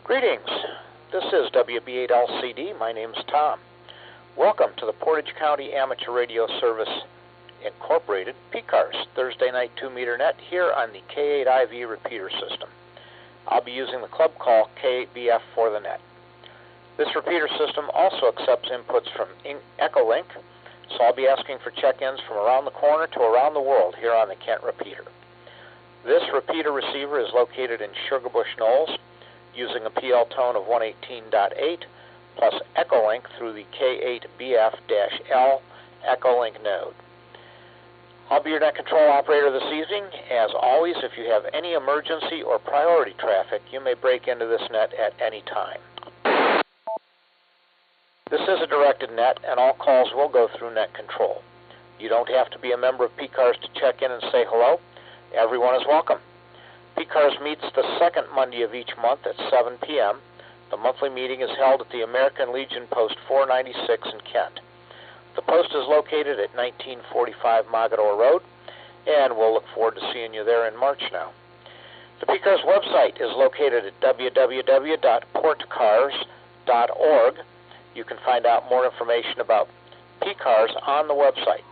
Greetings. This is WB8LCD. My name's Tom. Welcome to the Portage County Amateur Radio Service Incorporated PCARS Thursday night 2-meter net here on the K8IV repeater system. I'll be using the club call K8BF for the net. This repeater system also accepts inputs from EchoLink, so I'll be asking for check-ins from around the corner to around the world here on the Kent repeater. This repeater receiver is located in Sugarbush Knolls, using a PL tone of 118.8 plus EchoLink through the K8BF-L EchoLink node. I'll be your net control operator this evening. As always, if you have any emergency or priority traffic, you may break into this net at any time. This is a directed net, and all calls will go through net control. You don't have to be a member of PCARS to check in and say hello. Everyone is welcome. PCARS meets the second Monday of each month at 7 p.m. The monthly meeting is held at the American Legion Post 496 in Kent. The post is located at 1945 Mogador Road, and we'll look forward to seeing you there in March now. The PCARS website is located at www.portcars.org. You can find out more information about PCARS on the website.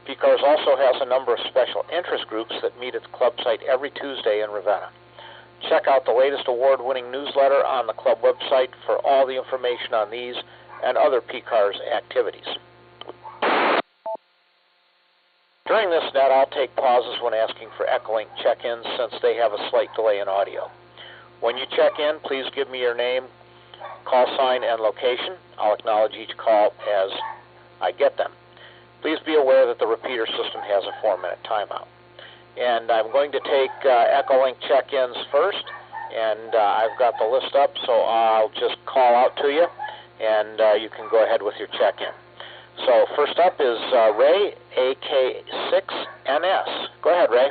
PCARS also has a number of special interest groups that meet at the club site every Tuesday in Ravenna. Check out the latest award-winning newsletter on the club website for all the information on these and other PCARS activities. During this net, I'll take pauses when asking for EchoLink check-ins since they have a slight delay in audio. When you check in, please give me your name, call sign, and location. I'll acknowledge each call as I get them. Please be aware that the repeater system has a 4-minute timeout. And I'm going to take EchoLink check-ins first, and I've got the list up, so I'll just call out to you, and you can go ahead with your check-in. So first up is Ray, AK6NS. Go ahead, Ray.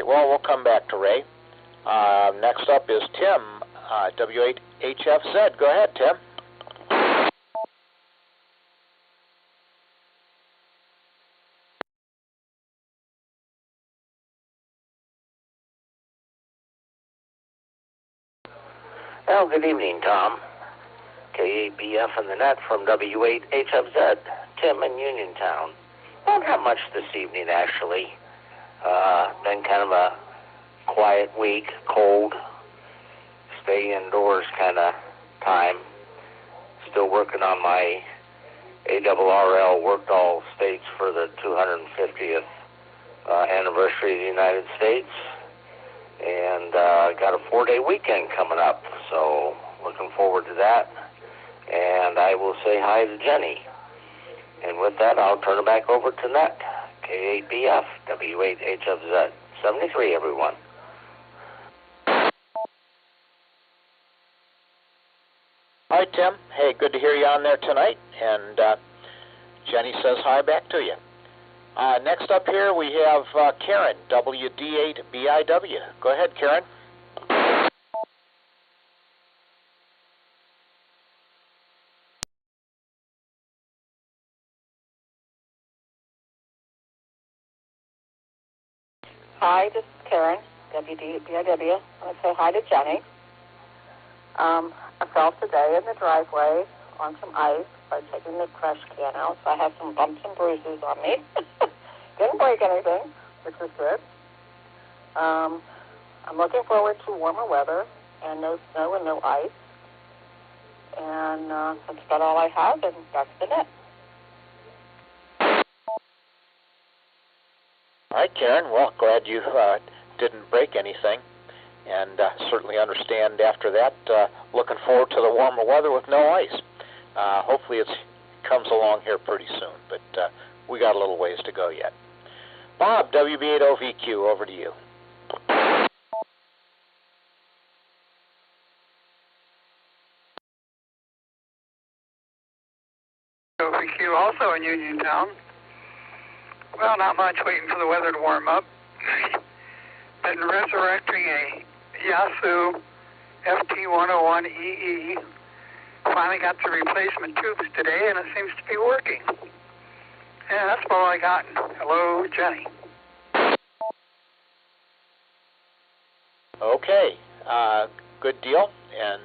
Well, we'll come back to Ray. Next up is Tim, W8HFZ. Go ahead, Tim. Well, good evening, Tom. K8BF in the net from W8HFZ, Tim in Uniontown. Don't have much this evening, actually. Been kind of a quiet week, cold, stay indoors kind of time. Still working on my ARRL worked all states for the 250th anniversary of the United States. And got a 4-day weekend coming up, so looking forward to that. And I will say hi to Jenny. And with that, I'll turn it back over to Net. K8BF, W8HFZ, 73, everyone. All right, Tim. Hey, good to hear you on there tonight. And Jenny says hi back to you. Next up here, we have Karen, WD8BIW. Go ahead, Karen. Hi, this is Karen, WD8BIW. I want to say hi to Jenny. I fell today in the driveway on some ice by taking the trash can out, so I have some bumps and bruises on me. Didn't break anything, which was good. I'm looking forward to warmer weather and no snow and no ice. And that's about all I have, and that's the net. All right, Karen. Well, glad you didn't break anything, and certainly understand after that. Looking forward to the warmer weather with no ice. Hopefully it comes along here pretty soon, but we got a little ways to go yet. Bob, WB8OVQ, over to you. in Uniontown. Well, not much, waiting for the weather to warm up. Been resurrecting a Yasu FT101EE. Finally got the replacement tubes today, and it seems to be working. And that's all I got. Hello, Jenny. Okay, good deal, and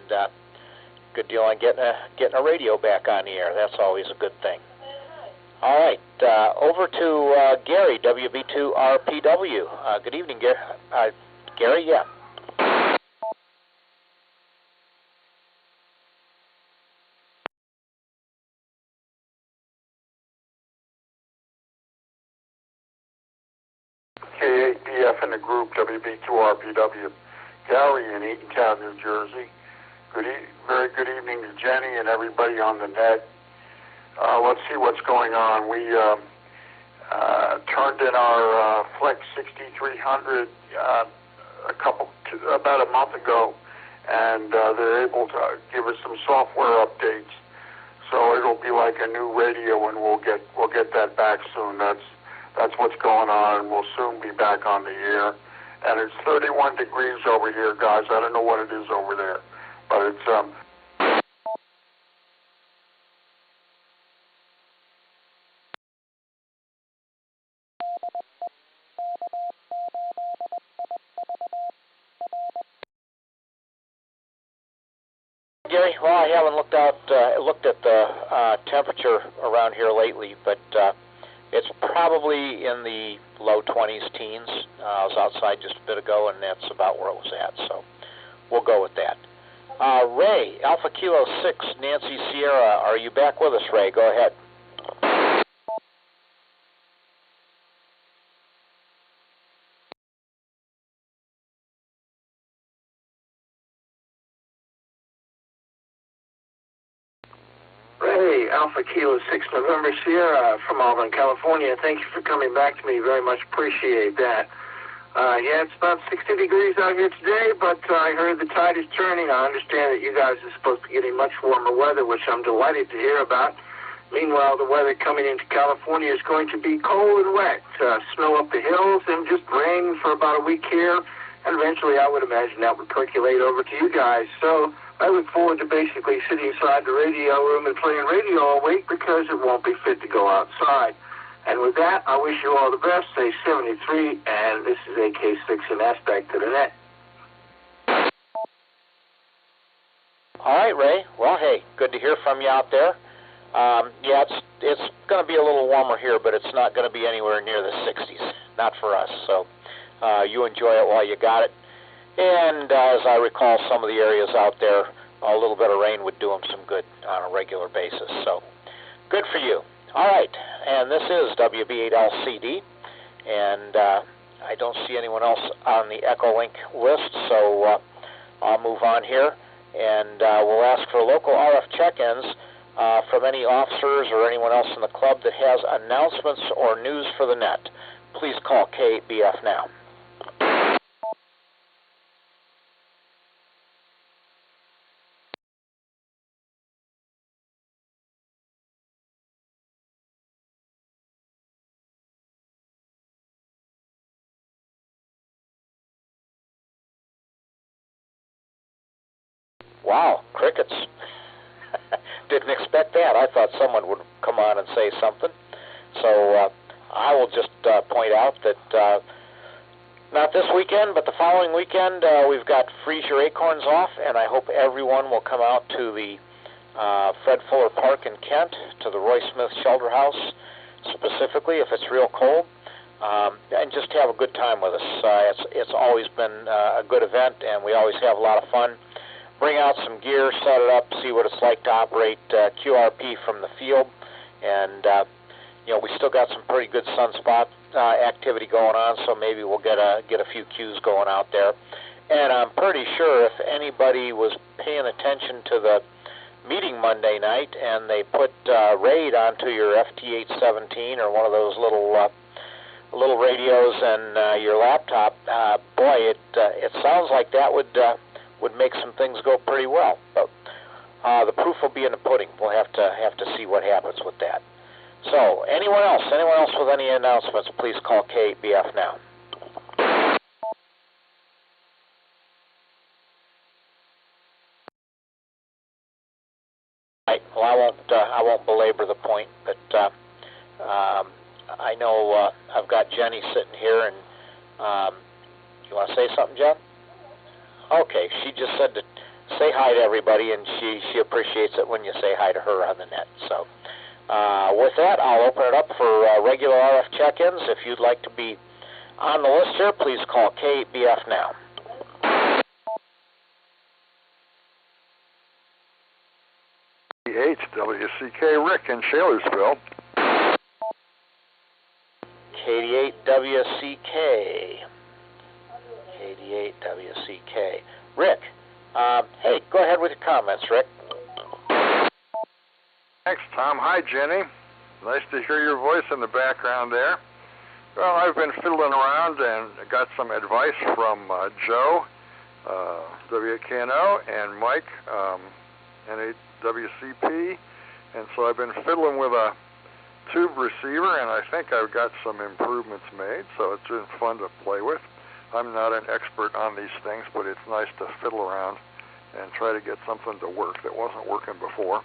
good deal on getting a radio back on the air. That's always a good thing. All right, over to Gary, WB2RPW. Good evening, Gary. Gary, yeah. K8BF in the group, WB2RPW. Gary in Eatontown, New Jersey. Very good evening to Jenny and everybody on the net. Let's see what's going on. We turned in our Flex 6300 about a month ago, and they're able to give us some software updates. So it'll be like a new radio, and we'll get that back soon. That's what's going on. We'll soon be back on the air. And it's 31 degrees over here, guys. I don't know what it is over there, but it's Gary, well, I haven't looked at the temperature around here lately, but it's probably in the low 20s, teens. I was outside just a bit ago, and that's about where it was at, so we'll go with that. Ray, Alpha Kilo 6, Nancy Sierra, are you back with us, Ray? Go ahead. Ray, Alpha Kilo 6, November Sierra from Auburn, California. Thank you for coming back to me. Very much appreciate that. Yeah, it's about 60 degrees out here today, but I heard the tide is turning. I understand that you guys are supposed to be getting much warmer weather, which I'm delighted to hear about. Meanwhile, the weather coming into California is going to be cold and wet. Snow up the hills and just rain for about a week here. And eventually, I would imagine that would percolate over to you guys. So I look forward to basically sitting inside the radio room and playing radio all week because it won't be fit to go outside. And with that, I wish you all the best. Stay 73, and this is AK6 in Aspect to the Net. All right, Ray. Well, hey, good to hear from you out there. Yeah, it's going to be a little warmer here, but it's not going to be anywhere near the 60s. Not for us. So you enjoy it while you got it. And as I recall, some of the areas out there, a little bit of rain would do them some good on a regular basis. So good for you. All right, and this is WB8LCD, and I don't see anyone else on the EchoLink list, so I'll move on here, and we'll ask for local RF check-ins from any officers or anyone else in the club that has announcements or news for the net. Please call K8BF now. Wow, crickets. Didn't expect that. I thought someone would come on and say something. So I will just point out that not this weekend, but the following weekend, we've got Freeze Your Acorns Off, and I hope everyone will come out to the Fred Fuller Park in Kent, to the Roy Smith Shelter House, specifically if it's real cold, and just have a good time with us. It's always been a good event, and we always have a lot of fun. Bring out some gear, set it up, see what it's like to operate QRP from the field, and we still got some pretty good sunspot activity going on, so maybe we'll get a few cues going out there. And I'm pretty sure if anybody was paying attention to the meeting Monday night and they put RAID onto your FT817 or one of those little radios and your laptop, boy, it sounds like that would make some things go pretty well. But the proof will be in the pudding. We'll have to see what happens with that. So, anyone else with any announcements, please call K8BF now. Right. Well, I won't belabor the point, but I know I've got Jenny sitting here, and you want to say something, Jen? Okay, she just said to say hi to everybody, and she appreciates it when you say hi to her on the net. So with that, I'll open it up for regular RF check-ins. If you'd like to be on the list here, please call K8BF now. WCK Rick in Shalersville. KD8WCK. KD8WCK. Rick, hey, go ahead with your comments, Rick. Thanks, Tom. Hi, Jenny. Nice to hear your voice in the background there. Well, I've been fiddling around and got some advice from Joe, WKNO, and Mike, NAWCP, and so I've been fiddling with a tube receiver, and I think I've got some improvements made, so it's been fun to play with. I'm not an expert on these things, but it's nice to fiddle around and try to get something to work that wasn't working before.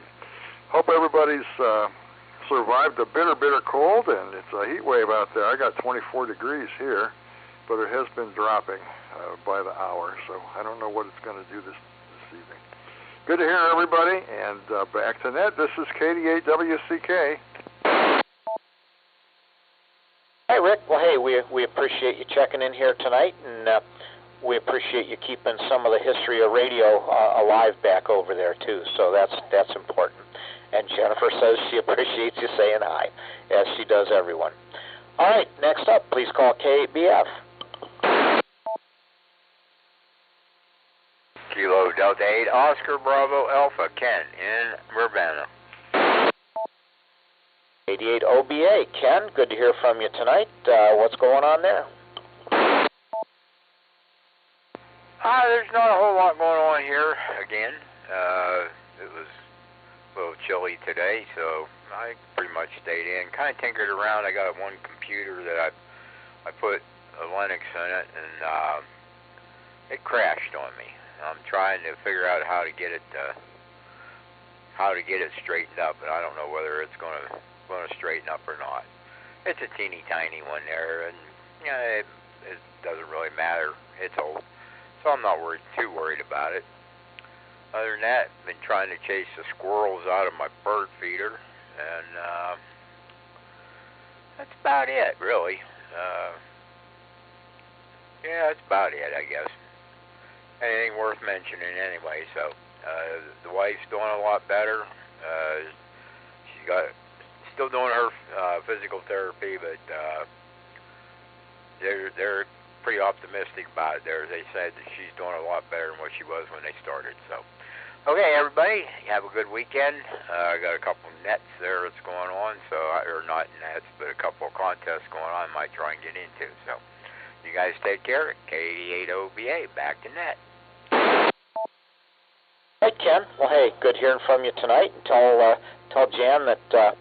Hope everybody's survived the bitter, bitter cold, and it's a heat wave out there. I got 24 degrees here, but it has been dropping by the hour, so I don't know what it's going to do this evening. Good to hear everybody, and back to net. This is KD8WCK. Hey, Rick. Well, hey, we appreciate you checking in here tonight, and we appreciate you keeping some of the history of radio alive back over there, too, so that's important. And Jennifer says she appreciates you saying hi, as she does everyone. All right, next up, please call K8BF. Kilo Delta 8, Oscar Bravo Alpha, Ken in Urbana. 88OBA. Ken, good to hear from you tonight. What's going on there? There's not a whole lot going on here again. It was a little chilly today, so I pretty much stayed in. Kind of tinkered around. I got one computer that I put a Linux in it, and it crashed on me. I'm trying to figure out how to get it straightened up, but I don't know whether it's going to straighten up or not. It's a teeny tiny one there, and it doesn't really matter. It's old, so I'm not too worried about it. Other than that, I've been trying to chase the squirrels out of my bird feeder, and that's about it, really. Yeah, that's about it, I guess. Anything worth mentioning anyway. So the wife's doing a lot better. She's still doing her physical therapy, but they're pretty optimistic about it. They said that she's doing a lot better than what she was when they started. So, okay, everybody, have a good weekend. I got a couple nets there that's going on, or not nets, but a couple of contests going on I might try and get into. So, you guys take care. K8OBA, back to net. Hey, Ken. Well, hey, good hearing from you tonight. And tell Jan that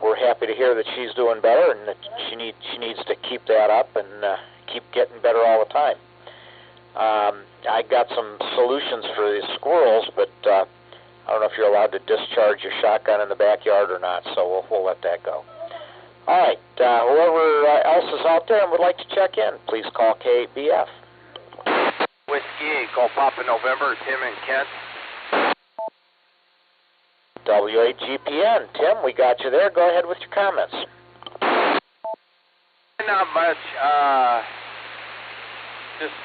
we're happy to hear that she's doing better, and that she needs to keep that up and keep getting better all the time. I got some solutions for these squirrels, but I don't know if you're allowed to discharge your shotgun in the backyard or not, so we'll let that go. All right, whoever else is out there and would like to check in, please call K8BF. Whiskey, call Papa November, Tim and Kent. W8GPN. Tim, we got you there. Go ahead with your comments. Not much. Just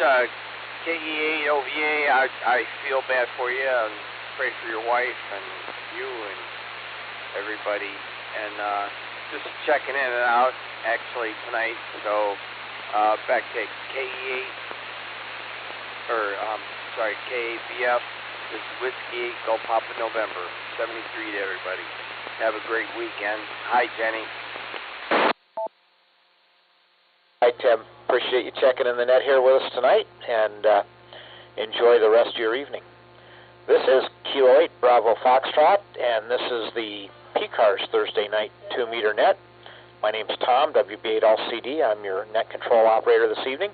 K8OVA, I feel bad for you and pray for your wife and you and everybody. And just checking in and out actually tonight. So back to K8BF. This is Whiskey, go Papa November, 73 to everybody. Have a great weekend. Hi, Jenny. Hi, Tim. Appreciate you checking in the net here with us tonight, and enjoy the rest of your evening. This is Kilo 8 Bravo Foxtrot, and this is the PCARS Thursday night 2-meter net. My name's Tom, WB8LCD. I'm your net control operator this evening.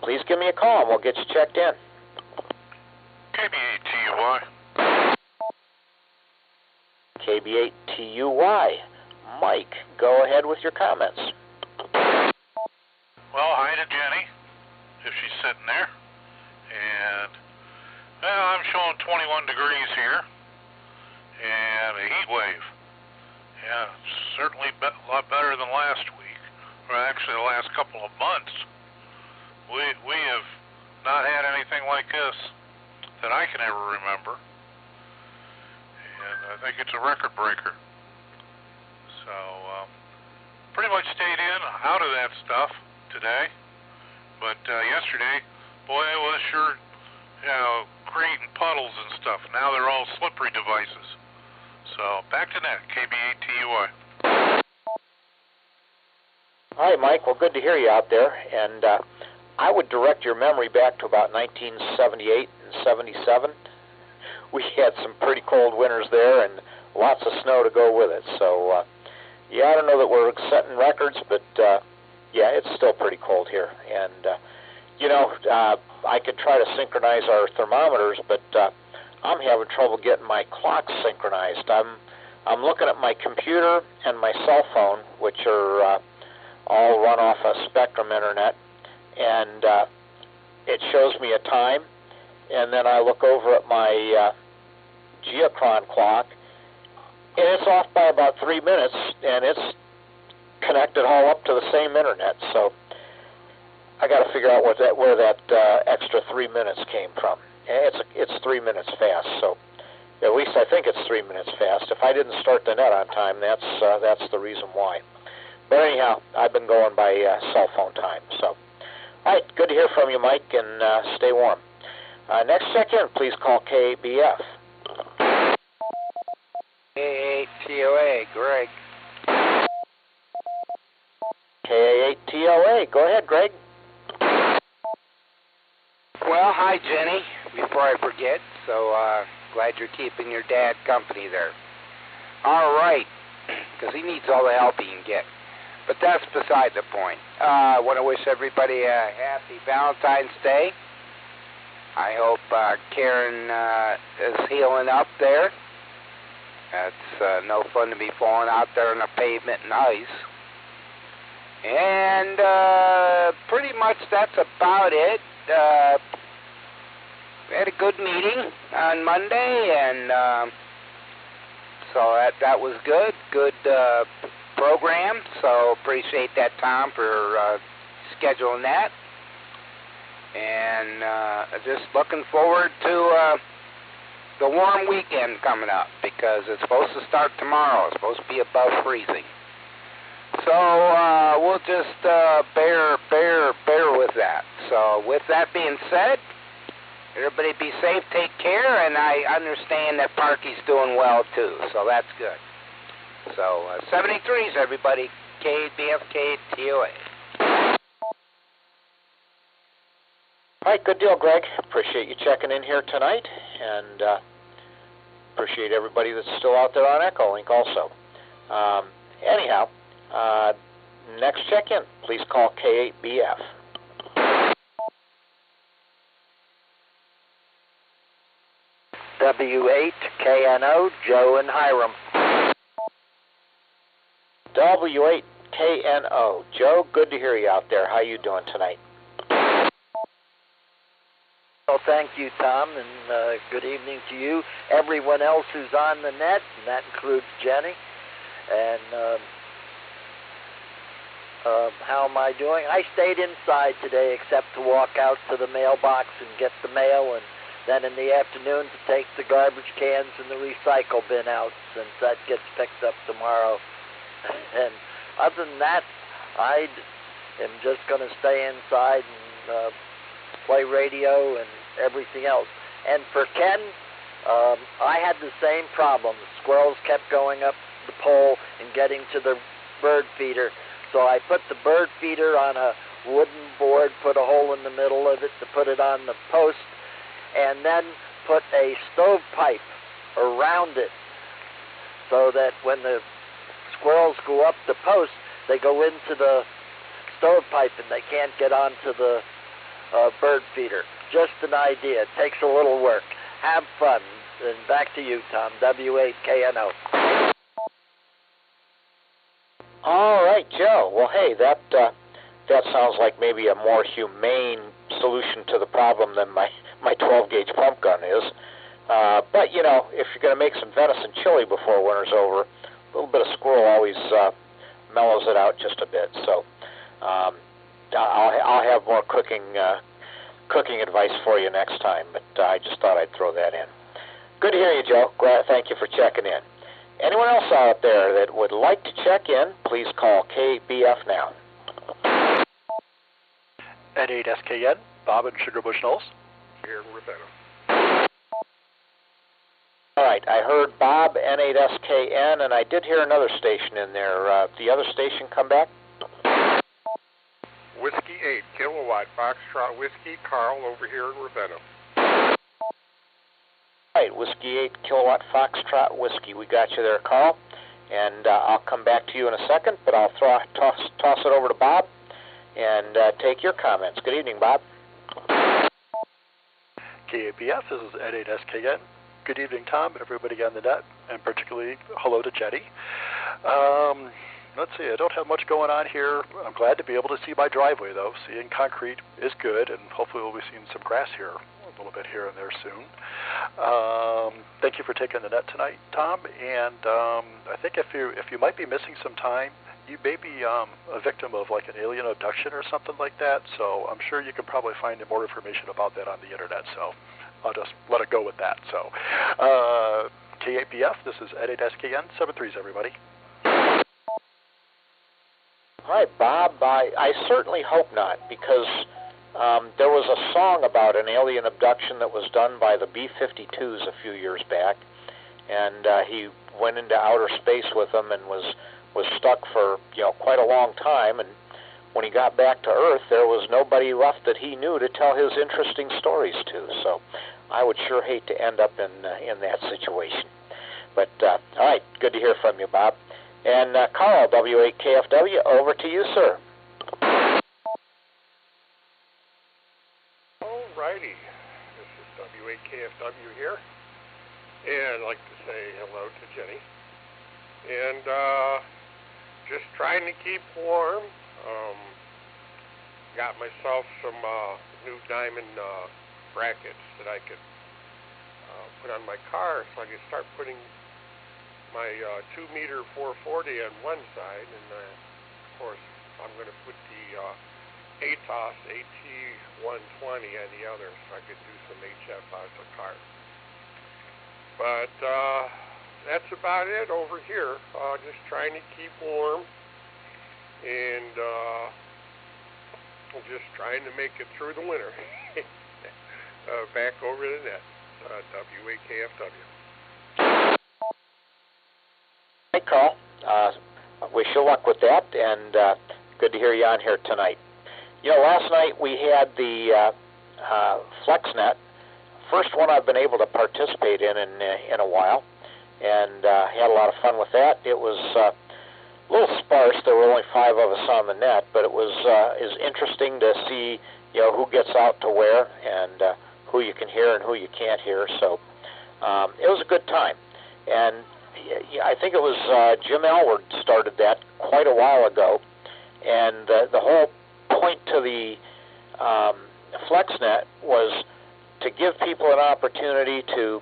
Please give me a call and we'll get you checked in. KB8TUY. KB8TUY. Mike, go ahead with your comments. Well, hi to Jenny, if she's sitting there. And I'm showing 21 degrees here and a heat wave. Yeah, certainly a lot better than last week, or actually the last couple of months. We have not had anything like this that I can ever remember. And I think it's a record breaker. So, pretty much stayed out of that stuff today. But yesterday, boy, it was sure, creating puddles and stuff. Now they're all slippery devices. So, back to net, KB8TUY. Hi, Mike. Well, good to hear you out there. And I would direct your memory back to about 1978 and 77. We had some pretty cold winters there and lots of snow to go with it. So, I don't know that we're setting records, but, it's still pretty cold here. And, I could try to synchronize our thermometers, but I'm having trouble getting my clocks synchronized. I'm looking at my computer and my cell phone, which are all run off a Spectrum internet, and it shows me a time, and then I look over at my Geochron clock, and it's off by about 3 minutes, and it's connected all up to the same internet. So I got to figure out where that extra 3 minutes came from. It's 3 minutes fast, so at least I think it's 3 minutes fast. If I didn't start the net on time, that's the reason why. But anyhow, I've been going by cell phone time. So, all right, good to hear from you, Mike, and stay warm. Next check-in, please call K8BF. K8TOA, Greg. K8TOA, go ahead, Greg. Well, hi, Jenny, before I forget. So, glad you're keeping your dad company there. All right, because he needs all the help he can get. But that's beside the point. I want to wish everybody a happy Valentine's Day. I hope Karen is healing up there. It's no fun to be falling out there on the pavement and ice. And pretty much that's about it. We had a good meeting on Monday, and so that was good. Good program. So appreciate that, Tom, for scheduling that. And just looking forward to the warm weekend coming up, because it's supposed to start tomorrow. It's supposed to be above freezing. So we'll just bear with that. So with that being said, everybody be safe, take care, and I understand that Parky's doing well too, so that's good. So 73s, everybody. K8BF, K8TOA. All right, good deal, Greg. Appreciate you checking in here tonight, and appreciate everybody that's still out there on EchoLink also. Anyhow, next check-in, please call K8BF. W8KNO, Joe and Hiram. W8KNO. Joe, good to hear you out there. How you doing tonight? Well, thank you, Tom, and good evening to you. Everyone else who's on the net, and that includes Jenny. And how am I doing? I stayed inside today except to walk out to the mailbox and get the mail, and then in the afternoon to take the garbage cans and the recycle bin out, since that gets picked up tomorrow. And other than that, I am just going to stay inside and play radio and everything else. And for Ken, I had the same problem. The squirrels kept going up the pole and getting to the bird feeder. So I put the bird feeder on a wooden board, put a hole in the middle of it to put it on the post, and then put a stovepipe around it so that when the squirrels go up the post, they go into the stovepipe and they can't get onto the bird feeder. Just an idea. It takes a little work. Have fun. And back to you, Tom. W8KNO. All right, Joe. Well, hey, that sounds like maybe a more humane solution to the problem than my 12-gauge pump gun is. But, you know, if you're going to make some venison chili before winter's over, a little bit of squirrel always mellows it out just a bit. So I'll have more cooking advice for you next time, but I just thought I'd throw that in. Good to hear you, Joe. Thank you for checking in. Anyone else out there that would like to check in, please call K8BF now. N8SKN, Bob and Sugarbush Knolls. Here in Ravenna. All right, I heard Bob, N8SKN, and I did hear another station in there. The other station come back? Whiskey 8, kilowatt, Foxtrot Whiskey, Carl over here in Ravenna. All right, Whiskey 8, kilowatt, Foxtrot Whiskey. We got you there, Carl. And I'll come back to you in a second, but I'll toss it over to Bob and take your comments. Good evening, Bob. K8BF, this is N8SKN. Good evening, Tom, everybody on the net, and particularly hello to Jenny. Let's see, I don't have much going on here. I'm glad to be able to see my driveway, though. Seeing concrete is good, and hopefully we'll be seeing some grass here a little bit here and there soon. Thank you for taking the net tonight, Tom. And I think if you might be missing some time, you may be a victim of like an alien abduction or something like that. So I'm sure you can probably find more information about that on the internet. So I'll just let it go with that. So K8BF, this is N8SKN, 73s, everybody. All right, Bob, I certainly hope not, because there was a song about an alien abduction that was done by the B-52s a few years back, and he went into outer space with them and was stuck for quite a long time, and when he got back to Earth, there was nobody left that he knew to tell his interesting stories to. So I would sure hate to end up in that situation. But all right, good to hear from you, Bob. And Carl, W8KFW, over to you, sir. All righty. This is W8KFW here. And I'd like to say hello to Jenny. And just trying to keep warm. Got myself some new diamond brackets that I could put on my car so I could start putting my 2-meter 440 on one side, and of course I'm going to put the ATOS AT120 on the other so I could do some HF out of the car. But that's about it over here. Just trying to keep warm and just trying to make it through the winter. Back over the net. W8KFW. Hey, Carl. Wish you luck with that, and good to hear you on here tonight. Last night we had the FlexNet, first one I've been able to participate in a while, and had a lot of fun with that. It was a little sparse. There were only 5 of us on the net, but it was interesting to see who gets out to where and who you can hear and who you can't hear. So it was a good time, and I think it was Jim Elward started that quite a while ago, and the whole point to the FlexNet was to give people an opportunity to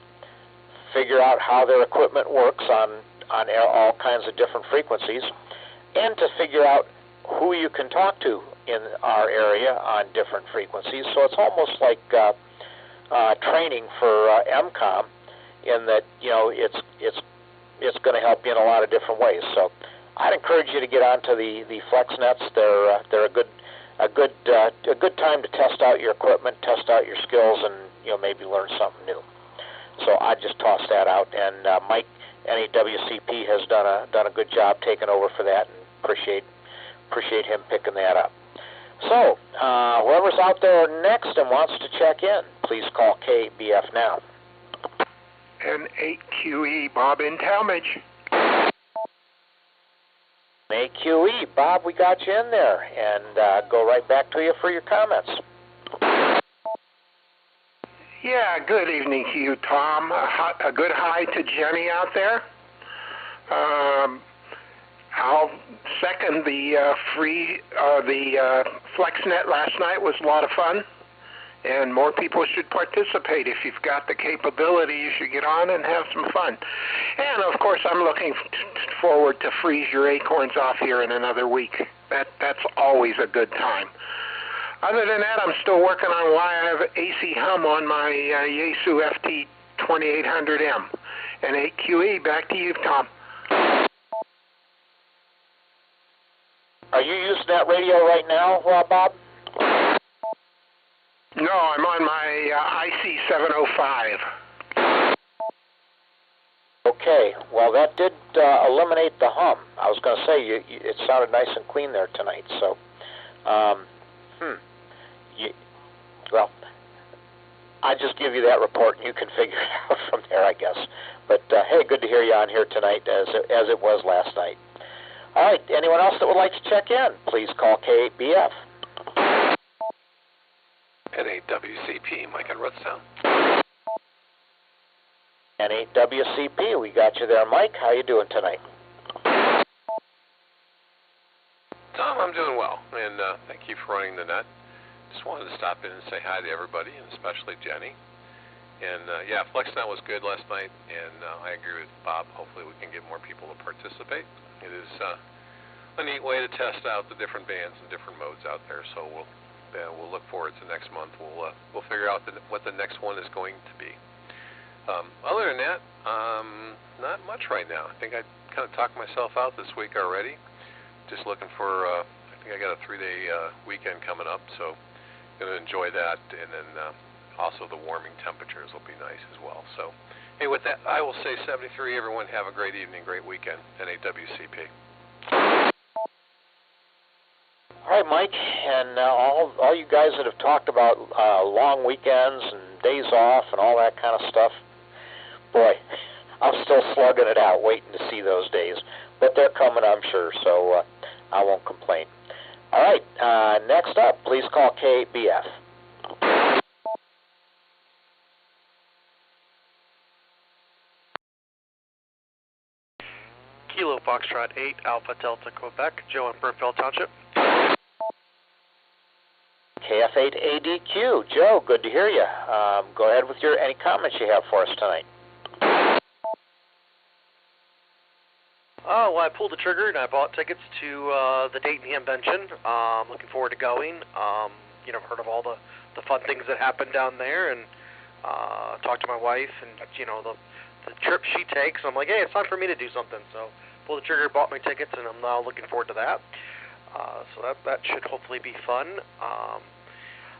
figure out how their equipment works on all kinds of different frequencies, and to figure out who you can talk to in our area on different frequencies. So it's almost like training for MCOM, in that it's going to help you in a lot of different ways. So I'd encourage you to get onto the FlexNets. They're a good time to test out your equipment, test out your skills, and maybe learn something new. So I just tossed that out, and Mike, NAWCP, has done a good job taking over for that, and appreciate him picking that up. So whoever's out there next and wants to check in, please call K8BF now. N8QE, Bob in Talmadge. AQE, Bob, we got you in there, and go right back to you for your comments. Yeah, good evening to you, Tom. A good hi to Jenny out there. I'll second the FlexNet last night was a lot of fun, and more people should participate. If you've got the capability, you should get on and have some fun. And of course, I'm looking forward to freeze your acorns off here in another week. That's always a good time. Other than that, I'm still working on why I have AC hum on my Yaesu FT2800M. And AQE, back to you, Tom. Are you using that radio right now, Bob? No, I'm on my IC705. Okay, well, that did eliminate the hum. I was going to say, it sounded nice and clean there tonight, so... well, I just give you that report, and you can figure it out from there, I guess. But, hey, good to hear you on here tonight, as it was last night. All right, anyone else that would like to check in, please call K8BF. N8WCP, Mike in Rootstown. N8WCP, we got you there, Mike. How you doing tonight? Tom, I'm doing well, and thank you for running the net. Just wanted to stop in and say hi to everybody, and especially Jenny. And yeah, FlexNet was good last night, and I agree with Bob. Hopefully we can get more people to participate. It is a neat way to test out the different bands and different modes out there. So we'll look forward to next month. We'll figure out what the next one is going to be. Other than that, not much right now. I think I kind of talked myself out this week already. Just looking for. I think I got a 3-day weekend coming up, so going to enjoy that, and then also the warming temperatures will be nice as well. So, hey, with that, I will say 73. Everyone have a great evening, great weekend. N8WCP. All right, Mike, and all you guys that have talked about long weekends and days off and all that kind of stuff, boy, I'm still slugging it out, waiting to see those days. But they're coming, I'm sure, so I won't complain. All right, next up, please call K8BF. Kilo Foxtrot 8, Alpha Delta, Quebec, Joe in Burfeld Township. KF8ADQ, Joe, good to hear you. Go ahead with any comments you have for us tonight. Oh, well, I pulled the trigger and I bought tickets to the Dayton convention. Looking forward to going. Heard of all the fun things that happen down there, and talked to my wife, and the trip she takes. I'm like, hey, it's time for me to do something. So pulled the trigger, bought my tickets, and I'm now looking forward to that. So that should hopefully be fun.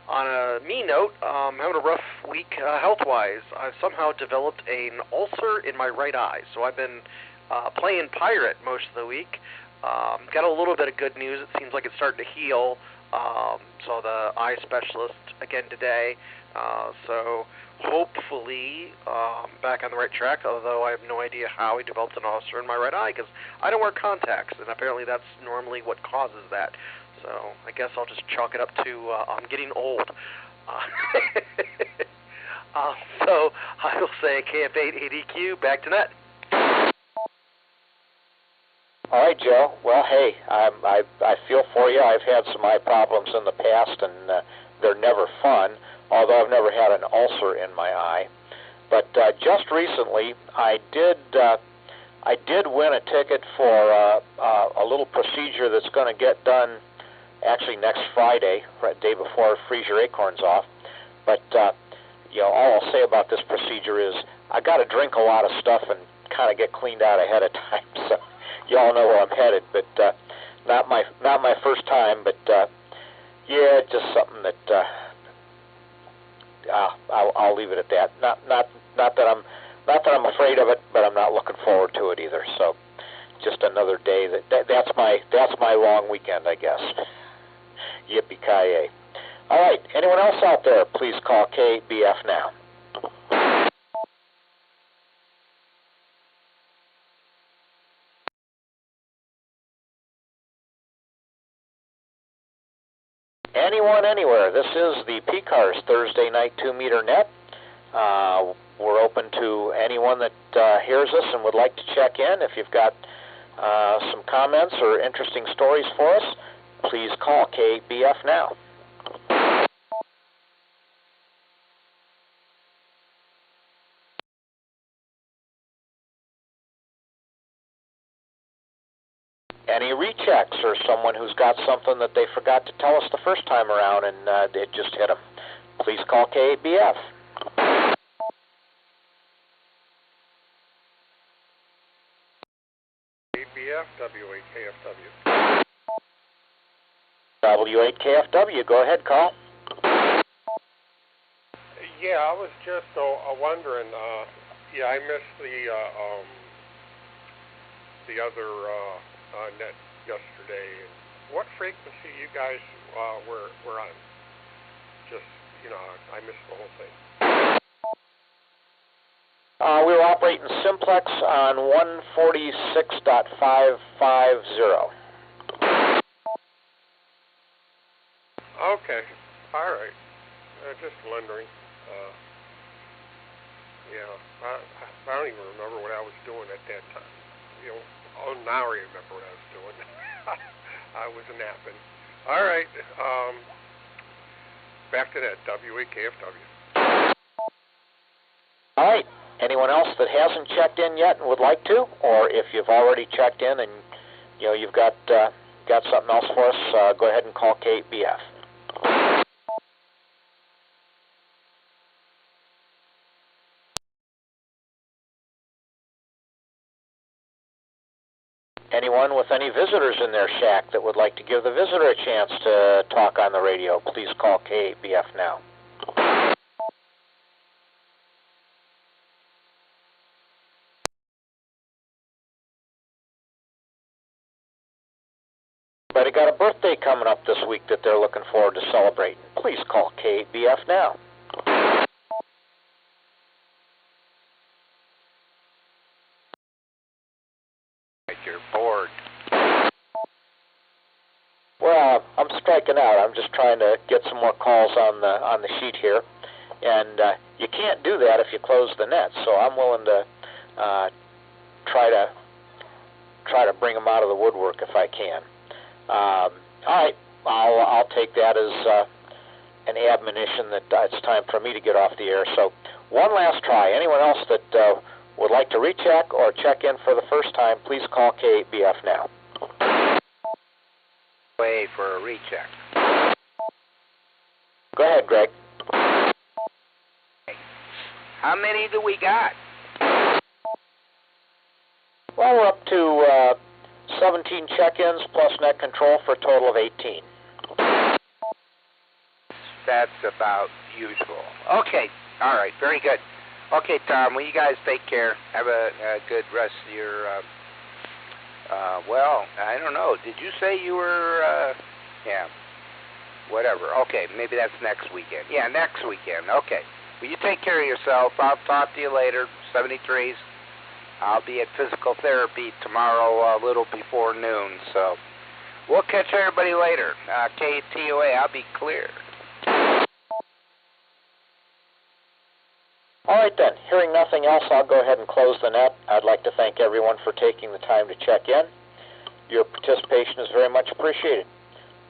On a me note, I'm having a rough week health-wise. I've somehow developed an ulcer in my right eye. So I've been playing pirate most of the week. Got a little bit of good news. It seems like it's starting to heal. So the eye specialist again today. So hopefully back on the right track, although I have no idea how I developed an ulcer in my right eye because I don't wear contacts, and apparently that's normally what causes that. So I guess I'll just chalk it up to I'm getting old. So I will say KF8ADQ, back to net. All right, Joe. Well, hey, I feel for you. I've had some eye problems in the past, and they're never fun, although I've never had an ulcer in my eye. But just recently, I did win a ticket for a little procedure that's going to get done actually next Friday, the day before I freeze your acorns off. But all I'll say about this procedure is I got to drink a lot of stuff and kind of get cleaned out ahead of time. So y'all know where I'm headed, but not my first time. But yeah, just something that I'll leave it at that. Not that I'm afraid of it, but I'm not looking forward to it either. So just another day. That's my long weekend, I guess. Yippee-ki-yay. All right, anyone else out there, please call K8BF now. anyone, anywhere. This is the PCARS Thursday Night 2-meter net. We're open to anyone that hears us and would like to check in. If you've got some comments or interesting stories for us, please call K8BF now. Any rechecks or someone who's got something that they forgot to tell us the first time around and it just hit them, please call K8BF. K8BF, W8KFW. W8KFW, go ahead, call. Yeah, I was just wondering, I missed the other net yesterday. What frequency you guys were on? Just, I missed the whole thing. We were operating simplex on 146.550. Okay, all right. Just wondering. I don't even remember what I was doing at that time. Now I remember what I was doing. I was napping. All right. Back to that, W8KFW. All right. Anyone else that hasn't checked in yet and would like to, or if you've already checked in and you've got something else for us, go ahead and call K8BF. Anyone with any visitors in their shack that would like to give the visitor a chance to talk on the radio, please call K8BF now. But got a birthday coming up this week that they're looking forward to celebrating. Please call K8BF now. You're bored. Well, I'm striking out. I'm just trying to get some more calls on the sheet here, and you can't do that if you close the net. So I'm willing to try to bring them out of the woodwork if I can. All right, I'll take that as an admonition that it's time for me to get off the air. So one last try. Anyone else that would like to recheck or check in for the first time, please call K8BF now. Wait for a recheck. Go ahead, Greg. How many do we got? Well, we're up to 17 check-ins plus net control for a total of 18. That's about usual. Okay, all right, very good. Okay, Tom, well, you guys take care. Have a good rest of your, well, I don't know. Did you say you were, yeah, whatever. Okay, maybe that's next weekend. Yeah, next weekend. Okay. Well, you take care of yourself. I'll talk to you later. 73s. I'll be at physical therapy tomorrow a little before noon, so we'll catch everybody later. KTOA, I'll be clear. All right, then. Hearing nothing else, I'll go ahead and close the net. I'd like to thank everyone for taking the time to check in. Your participation is very much appreciated.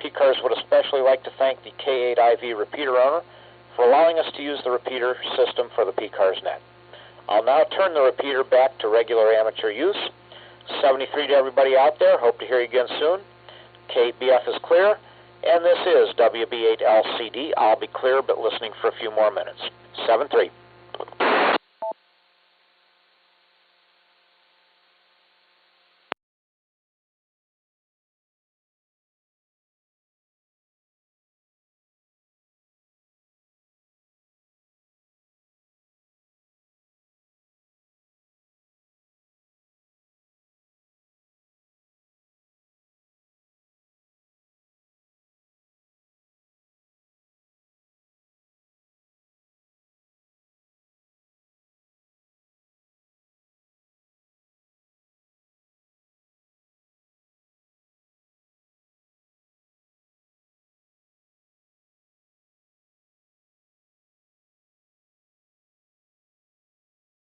PCARS would especially like to thank the K8IV repeater owner for allowing us to use the repeater system for the PCARS net. I'll now turn the repeater back to regular amateur use. 73 to everybody out there. Hope to hear you again soon. K8BF is clear, and this is WB8LCD. I'll be clear, but listening for a few more minutes. 7-3.